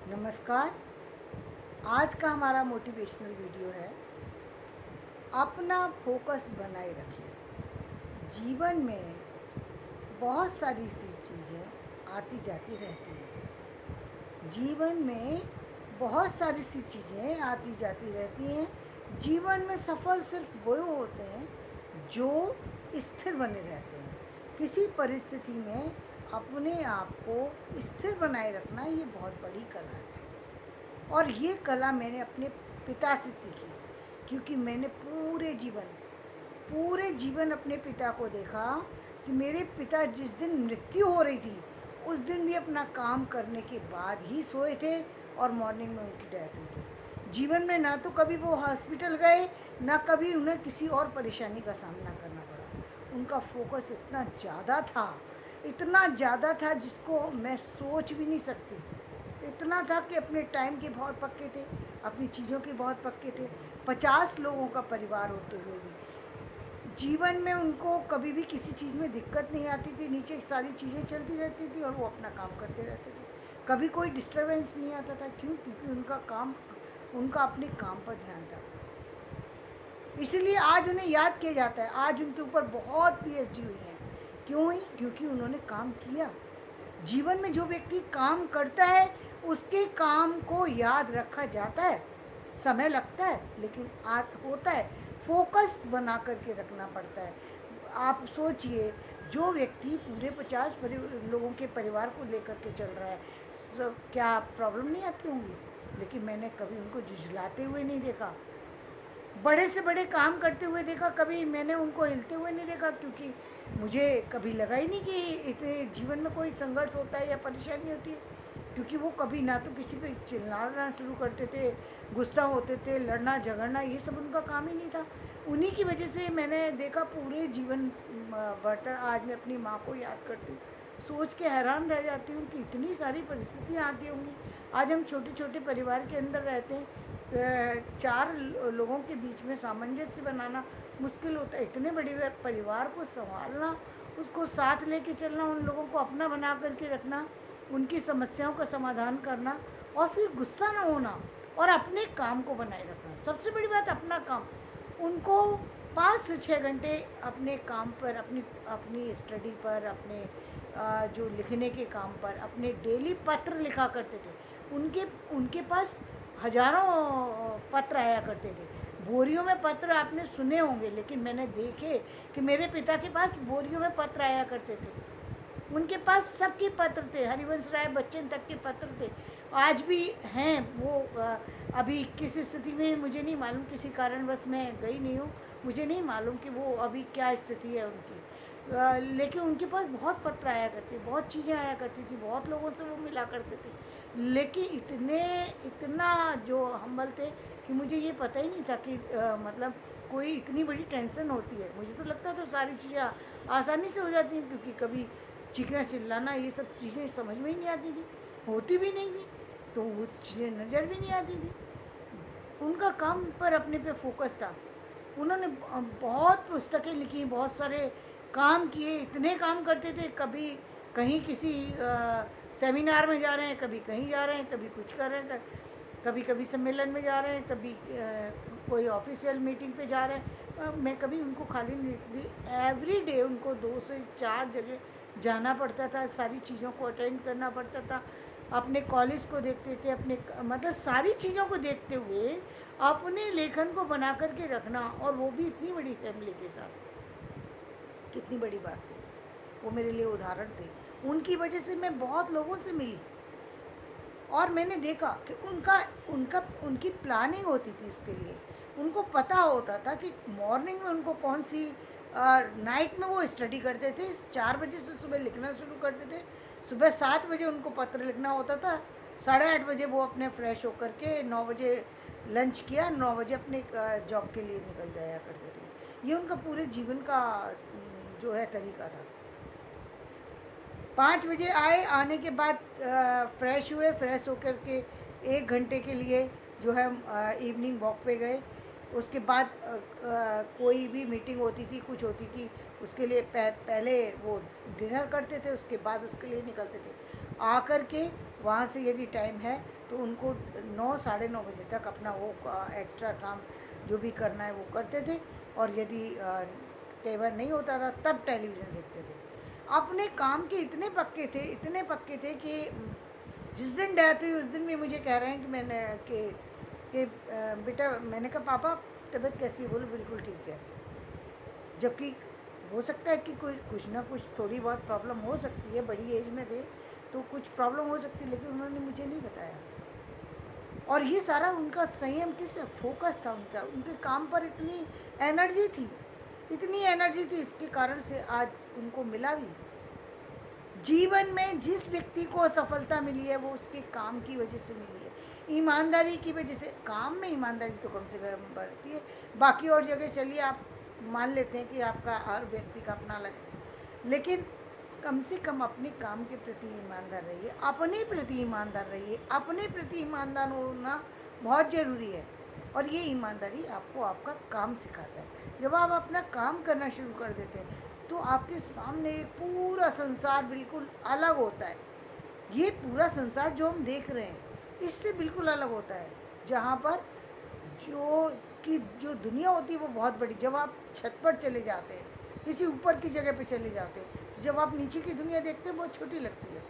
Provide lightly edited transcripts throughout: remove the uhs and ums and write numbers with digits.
नमस्कार। आज का हमारा मोटिवेशनल वीडियो है, अपना फोकस बनाए रखिए। जीवन में बहुत सारी सी चीज़ें आती जाती रहती हैं। जीवन में बहुत सारी सी चीज़ें आती जाती रहती हैं। जीवन में सफल सिर्फ वो होते हैं जो स्थिर बने रहते हैं। किसी परिस्थिति में अपने आप को स्थिर बनाए रखना ये बहुत बड़ी कला है। और ये कला मैंने अपने पिता से सीखी, क्योंकि मैंने पूरे जीवन अपने पिता को देखा कि मेरे पिता जिस दिन मृत्यु हो रही थी उस दिन भी अपना काम करने के बाद ही सोए थे और मॉर्निंग में उनकी डेथ हुई थी। जीवन में ना तो कभी वो हॉस्पिटल गए, ना कभी उन्हें किसी और परेशानी का सामना करना पड़ा। उनका फोकस इतना ज़्यादा था जिसको मैं सोच भी नहीं सकती। इतना था कि अपने टाइम के बहुत पक्के थे, अपनी चीज़ों के बहुत पक्के थे। 50 लोगों का परिवार होते हुए भी जीवन में उनको कभी भी किसी चीज़ में दिक्कत नहीं आती थी। नीचे सारी चीज़ें चलती रहती थी और वो अपना काम करते रहते थे। कभी कोई डिस्टरबेंस नहीं आता था। क्यों? क्योंकि उनका अपने काम पर ध्यान था। इसीलिए आज उन्हें याद किया जाता है। आज उनके ऊपर बहुत पीएचडी हुई है। क्यों हुई? क्योंकि उन्होंने काम किया। जीवन में जो व्यक्ति काम करता है उसके काम को याद रखा जाता है। समय लगता है लेकिन होता है। फोकस बना करके रखना पड़ता है। आप सोचिए, जो व्यक्ति पूरे 50 लोगों के परिवार को लेकर के चल रहा है, क्या प्रॉब्लम नहीं आती होंगी? लेकिन मैंने कभी उनको झुझलाते हुए नहीं देखा। बड़े से बड़े काम करते हुए देखा, कभी मैंने उनको हिलते हुए नहीं देखा। क्योंकि मुझे कभी लगा ही नहीं कि इतने जीवन में कोई संघर्ष होता है या परेशानी होती है। क्योंकि वो कभी ना तो किसी पे चिल्लाना शुरू करते थे, गुस्सा होते थे, लड़ना झगड़ना, ये सब उनका काम ही नहीं था। उन्हीं की वजह से मैंने देखा पूरे जीवन बढ़ता। आज मैं अपनी माँ को याद करती हूँ, सोच के हैरान रह जाती हूँ कि इतनी सारी परिस्थितियाँ आती होंगी। आज हम छोटे छोटे परिवार के अंदर रहते हैं, चार लोगों के बीच में सामंजस्य बनाना मुश्किल होता है। इतने बड़े परिवार को संभालना, उसको साथ लेके चलना, उन लोगों को अपना बना करके रखना, उनकी समस्याओं का समाधान करना और फिर गुस्सा ना होना और अपने काम को बनाए रखना। सबसे बड़ी बात अपना काम। उनको 5 से 6 घंटे अपने काम पर, अपनी अपनी स्टडी पर, अपने जो लिखने के काम पर, अपने डेली पत्र लिखा करते थे। उनके उनके पास हजारों पत्र आया करते थे। बोरियों में पत्र आपने सुने होंगे, लेकिन मैंने देखे कि मेरे पिता के पास बोरियों में पत्र आया करते थे। उनके पास सबके पत्र थे, हरिवंश राय बच्चन तक के पत्र थे। आज भी हैं वो। अभी किस स्थिति में मुझे नहीं मालूम, किसी कारणवश मैं गई नहीं हूँ, मुझे नहीं मालूम कि वो अभी क्या स्थिति है उनकी। लेकिन उनके पास बहुत पत्र आया करते, बहुत चीज़ें आया करती थी, बहुत लोगों से वो मिला करते थे। लेकिन इतना जो हम्बल थे कि मुझे ये पता ही नहीं था कि मतलब कोई इतनी बड़ी टेंशन होती है। मुझे तो लगता था सारी चीज़ें आसानी से हो जाती हैं, क्योंकि कभी चीखना चिल्लाना ये सब चीज़ें समझ में ही नहीं आती थी, होती भी नहीं थी, तो वो चीज़ें नज़र भी नहीं आती थी। उनका काम पर अपने पे फोकस था। उन्होंने बहुत पुस्तकें लिखी, बहुत सारे काम किए, इतने काम करते थे। कभी कहीं किसी सेमिनार में जा रहे हैं, कभी कहीं जा रहे हैं, कभी कुछ कर रहे हैं, कभी कभी सम्मेलन में जा रहे हैं, कभी कोई ऑफिशियल मीटिंग पे जा रहे हैं। मैं कभी उनको खाली नहीं देखती। एवरी डे उनको 2 से 4 जगह जाना पड़ता था, सारी चीज़ों को अटेंड करना पड़ता था। अपने कॉलेज को देखते थे, अपने मतलब सारी चीज़ों को देखते हुए अपने लेखन को बना करके रखना, और वो भी इतनी बड़ी फैमिली के साथ। कितनी बड़ी बात थी। वो मेरे लिए उदाहरण थे। उनकी वजह से मैं बहुत लोगों से मिली और मैंने देखा कि उनकी प्लानिंग होती थी उसके लिए। उनको पता होता था कि मॉर्निंग में उनको कौन सी, नाइट में वो स्टडी करते थे, 4 बजे से सुबह लिखना शुरू करते थे। सुबह 7 बजे उनको पत्र लिखना होता था, 8:30 बजे वो अपने फ्रेश होकर के 9 बजे लंच किया, 9 बजे अपने जॉब के लिए निकल जाया करते थे। ये उनका पूरे जीवन का जो है तरीका था। 5 बजे आए, आने के बाद फ्रेश हुए, फ्रेश होकर के 1 घंटे के लिए जो है इवनिंग वॉक पे गए। उसके बाद कोई भी मीटिंग होती थी, कुछ होती थी, उसके लिए पहले वो डिनर करते थे, उसके बाद उसके लिए निकलते थे। आकर के वहाँ से यदि टाइम है तो उनको 9 साढ़े 9 बजे तक अपना वो एक्स्ट्रा काम जो भी करना है वो करते थे। और यदि कई बार नहीं होता था तब टेलीविज़न देखते थे। अपने काम के इतने पक्के थे, इतने पक्के थे कि जिस दिन डेथ हुई उस दिन भी मुझे कह रहे हैं कि मैंने कि बेटा, मैंने कहा पापा तबीयत कैसी है? बोले बिल्कुल ठीक है। जबकि हो सकता है कि कोई कुछ ना कुछ थोड़ी बहुत प्रॉब्लम हो सकती है, बड़ी एज में थे तो कुछ प्रॉब्लम हो सकती है, लेकिन उन्होंने मुझे नहीं बताया। और ये सारा उनका संयम किस फोकस था, उनका उनके काम पर इतनी एनर्जी थी, इतनी एनर्जी थी, इसके कारण से आज उनको मिला भी। जीवन में जिस व्यक्ति को सफलता मिली है वो उसके काम की वजह से मिली है, ईमानदारी की वजह से। काम में ईमानदारी तो कम से कम बढ़ती है, बाकी और जगह चलिए आप मान लेते हैं कि आपका हर व्यक्ति का अपना अलग है, लेकिन कम से कम अपने काम के प्रति ईमानदार रहिए, अपने प्रति ईमानदार रहिए। अपने प्रति ईमानदार होना बहुत ज़रूरी है, और ये ईमानदारी आपको आपका काम सिखाता है। जब आप अपना काम करना शुरू कर देते हैं तो आपके सामने एक पूरा संसार बिल्कुल अलग होता है। ये पूरा संसार जो हम देख रहे हैं इससे बिल्कुल अलग होता है, जहाँ पर जो दुनिया होती है वो बहुत बड़ी। जब आप छत पर चले जाते हैं, किसी ऊपर की जगह पे चले जाते हैं, तो जब आप नीचे की दुनिया देखते हैं बहुत छोटी लगती है।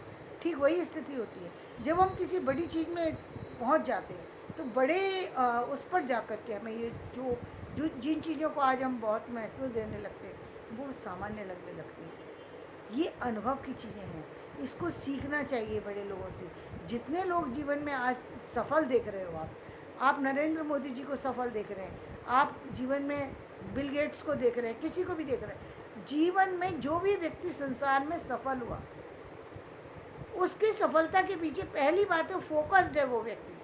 ठीक वही स्थिति होती है जब हम किसी बड़ी चीज़ में पहुंच जाते हैं, तो बड़े उस पर जा कर के हमें ये जो जो जिन चीज़ों को आज हम बहुत महत्व देने लगते हैं वो सामान्य लगने लगती है। ये अनुभव की चीज़ें हैं, इसको सीखना चाहिए बड़े लोगों से। जितने लोग जीवन में आज सफल देख रहे हो आप नरेंद्र मोदी जी को सफल देख रहे हैं, आप जीवन में बिल गेट्स को देख रहे हैं, किसी को भी देख रहे हैं। जीवन में जो भी व्यक्ति संसार में सफल हुआ, उसकी सफलता के पीछे पहली बात है फोकस्ड है वो व्यक्ति।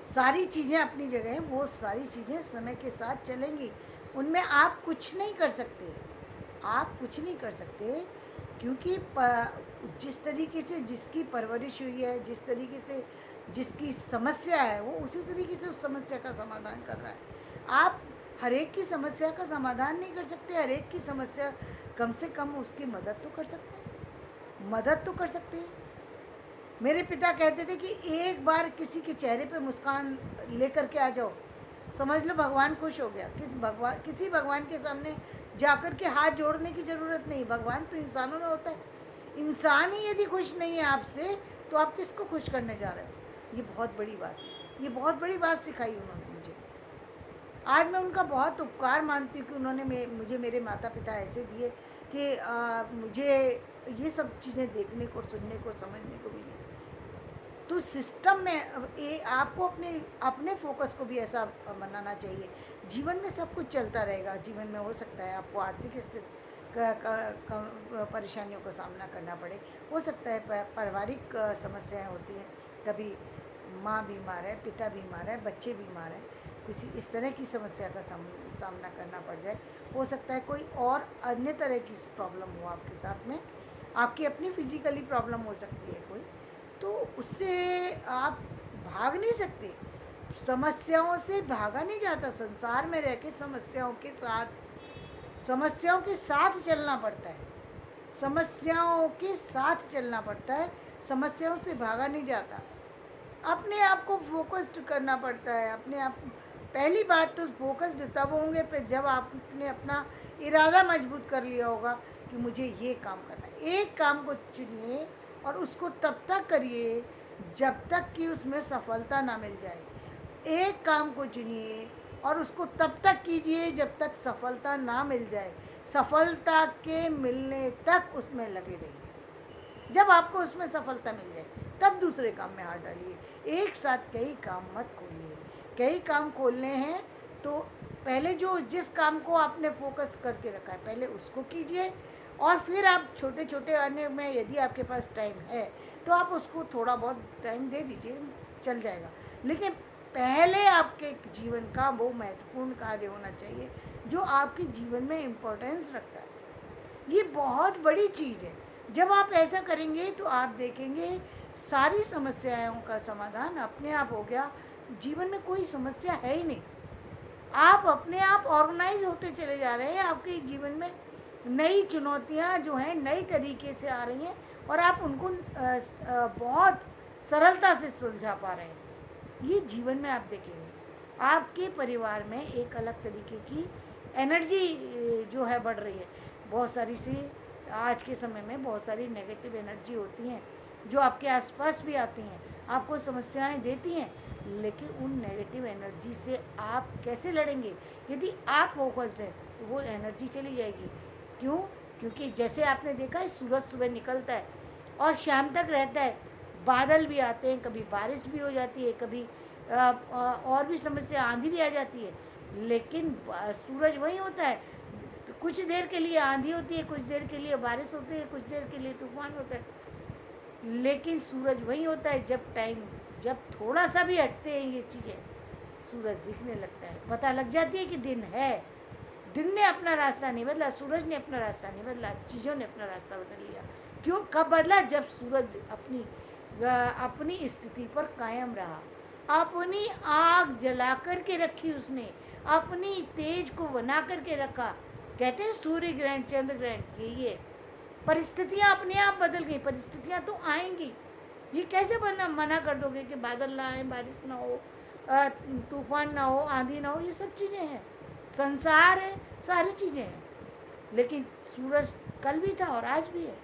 सारी चीज़ें अपनी जगह हैं, वो सारी चीज़ें समय के साथ चलेंगी, उनमें आप कुछ नहीं कर सकते, आप कुछ नहीं कर सकते, क्योंकि जिस तरीके से जिसकी परवरिश हुई है, जिस तरीके से जिसकी समस्या है, वो उसी तरीके से उस समस्या का समाधान कर रहा है। आप हर एक की समस्या का समाधान नहीं कर सकते, हर एक की समस्या कम से कम उसकी मदद तो कर सकते हैं, मदद तो कर सकते हैं। मेरे पिता कहते थे कि एक बार किसी के चेहरे पे मुस्कान लेकर के आ जाओ, समझ लो भगवान खुश हो गया। किसी भगवान के सामने जाकर के हाथ जोड़ने की ज़रूरत नहीं, भगवान तो इंसानों में होता है। इंसान ही यदि खुश नहीं है आपसे तो आप किसको खुश करने जा रहे हो? ये बहुत बड़ी बात है, ये बहुत बड़ी बात सिखाई उन्होंने मुझे। आज मैं उनका बहुत उपकार मानती हूँ कि उन्होंने मुझे मेरे माता पिता ऐसे दिए कि मुझे ये सब चीज़ें देखने को, सुनने को, समझने को मिली। तो सिस्टम में आपको अपने फोकस को भी ऐसा बनाना चाहिए। जीवन में सब कुछ चलता रहेगा, जीवन में हो सकता है आपको आर्थिक स्थिति परेशानियों का सामना करना पड़े, हो सकता है पारिवारिक समस्याएं होती हैं, कभी माँ बीमार है, पिता बीमार है, बच्चे बीमार हैं, किसी इस तरह की समस्या का सामना करना पड़ जाए, हो सकता है कोई और अन्य तरह की प्रॉब्लम हो आपके साथ में, आपकी अपनी फिजिकली प्रॉब्लम हो सकती है कोई, तो उससे आप भाग नहीं सकते। समस्याओं से भागा नहीं जाता, संसार में रह के समस्याओं के साथ चलना पड़ता है, समस्याओं के साथ चलना पड़ता है, समस्याओं से भागा नहीं जाता। अपने आप को फोकस्ड करना पड़ता है, अपने आप। पहली बात तो फोकस्ड तब होंगे पर जब आपने अपना इरादा मजबूत कर लिया होगा कि मुझे ये काम करना है। एक काम को चुनिए और उसको तब तक करिए जब तक कि उसमें सफलता ना मिल जाए। एक काम को चुनिए और उसको तब तक कीजिए जब तक सफलता ना मिल जाए। सफलता के मिलने तक उसमें लगे रहिए। जब आपको उसमें सफलता मिल जाए तब दूसरे काम में हाथ डालिए। एक साथ कई काम मत खोलिए। कई काम खोलने हैं तो पहले जिस काम को आपने फोकस करके रखा है पहले उसको कीजिए, और फिर आप छोटे छोटे अन्य में यदि आपके पास टाइम है तो आप उसको थोड़ा बहुत टाइम दे दीजिए, चल जाएगा। लेकिन पहले आपके जीवन का वो महत्वपूर्ण कार्य होना चाहिए जो आपके जीवन में इम्पोर्टेंस रखता है। ये बहुत बड़ी चीज़ है। जब आप ऐसा करेंगे तो आप देखेंगे सारी समस्याओं का समाधान अपने आप हो गया। जीवन में कोई समस्या है ही नहीं, आप अपने आप ऑर्गेनाइज होते चले जा रहे हैं। आपके जीवन में नई चुनौतियाँ जो हैं नई तरीके से आ रही हैं और आप उनको बहुत सरलता से सुलझा पा रहे हैं। ये जीवन में आप देखेंगे आपके परिवार में एक अलग तरीके की एनर्जी जो है बढ़ रही है। बहुत सारी सी आज के समय में बहुत सारी नेगेटिव एनर्जी होती हैं जो आपके आसपास भी आती हैं, आपको समस्याएं देती हैं, लेकिन उन नेगेटिव एनर्जी से आप कैसे लड़ेंगे? यदि आप फोकस्ड हैं तो वो एनर्जी चली जाएगी। क्यों? क्योंकि जैसे आपने देखा है सूरज सुबह निकलता है और शाम तक रहता है, बादल भी आते हैं, कभी बारिश भी हो जाती है, कभी और भी समस्या आंधी भी आ जाती है, लेकिन सूरज वही होता है। तो कुछ देर के लिए आंधी होती है, कुछ देर के लिए बारिश होती है, कुछ देर के लिए तूफान होता है, लेकिन सूरज वही होता है। जब थोड़ा सा भी हटते हैं ये चीज़ें, सूरज दिखने लगता है, पता लग जाती है कि दिन है। दिन ने अपना रास्ता नहीं बदला, सूरज ने अपना रास्ता नहीं बदला, चीज़ों ने अपना रास्ता बदल लिया। क्यों? कब बदला? जब सूरज अपनी स्थिति पर कायम रहा, अपनी आग जला करके रखी उसने, अपनी तेज को बना करके रखा। कहते हैं सूर्य ग्रहण, चंद्र ग्रहण, ये परिस्थितियाँ अपने आप बदल गई। परिस्थितियाँ तो आएंगी, ये कैसे मना कर दोगे कि बादल ना आए, बारिश ना हो, तूफान ना हो, आंधी ना हो? ये सब चीज़ें हैं, संसार है, सारी चीज़ें हैं। लेकिन सूरज कल भी था और आज भी है।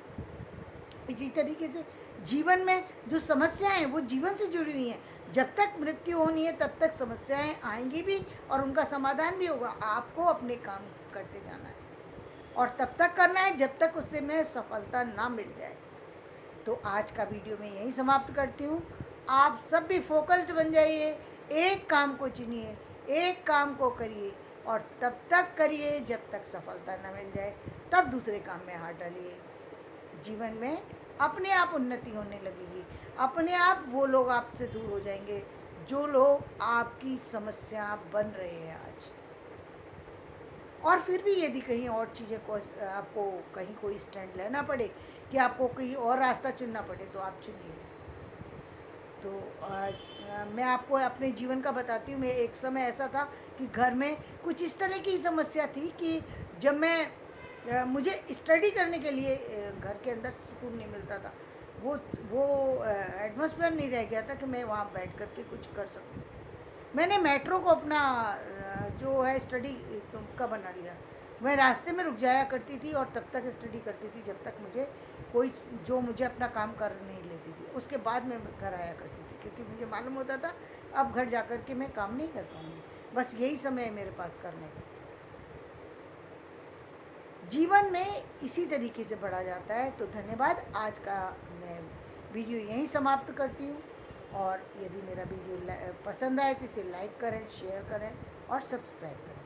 इसी तरीके से जीवन में जो समस्याएं हैं वो जीवन से जुड़ी हुई हैं। जब तक मृत्यु होनी है तब तक समस्याएं आएंगी भी और उनका समाधान भी होगा। आपको अपने काम करते जाना है और तब तक करना है जब तक उससे में सफलता ना मिल जाए। तो आज का वीडियो मैं यहीं समाप्त करती हूँ। आप सब भी फोकस्ड बन जाइए, एक काम को चुनिए, एक काम को करिए और तब तक करिए जब तक सफलता न मिल जाए, तब दूसरे काम में हाथ डालिए। जीवन में अपने आप उन्नति होने लगेगी, अपने आप वो लोग आपसे दूर हो जाएंगे जो लोग आपकी समस्या बन रहे हैं आज। और फिर भी यदि कहीं और चीज़ें को आपको कहीं कोई स्टैंड लेना पड़े कि आपको कहीं और रास्ता चुनना पड़े तो आप चुनिए। तो मैं आपको अपने जीवन का बताती हूँ। मैं एक समय ऐसा था कि घर में कुछ इस तरह की समस्या थी कि जब मैं मुझे स्टडी करने के लिए घर के अंदर सुकून नहीं मिलता था। वो एटमॉस्फेयर नहीं रह गया था कि मैं वहाँ बैठ कर के कुछ कर सकूँ। मैंने मेट्रो को अपना जो है स्टडी का बना लिया। मैं रास्ते में रुक जाया करती थी और तब तक स्टडी करती थी जब तक मुझे अपना काम कर नहीं लेती थी। उसके बाद मैं घर आया करती थी क्योंकि मुझे मालूम होता था अब घर जा कर के मैं काम नहीं कर पाऊँगी, बस यही समय है मेरे पास करने का। जीवन में इसी तरीके से बढ़ा जाता है। तो धन्यवाद। आज का मैं वीडियो यहीं समाप्त करती हूँ और यदि मेरा वीडियो पसंद आए तो इसे लाइक करें, शेयर करें और सब्सक्राइब करें।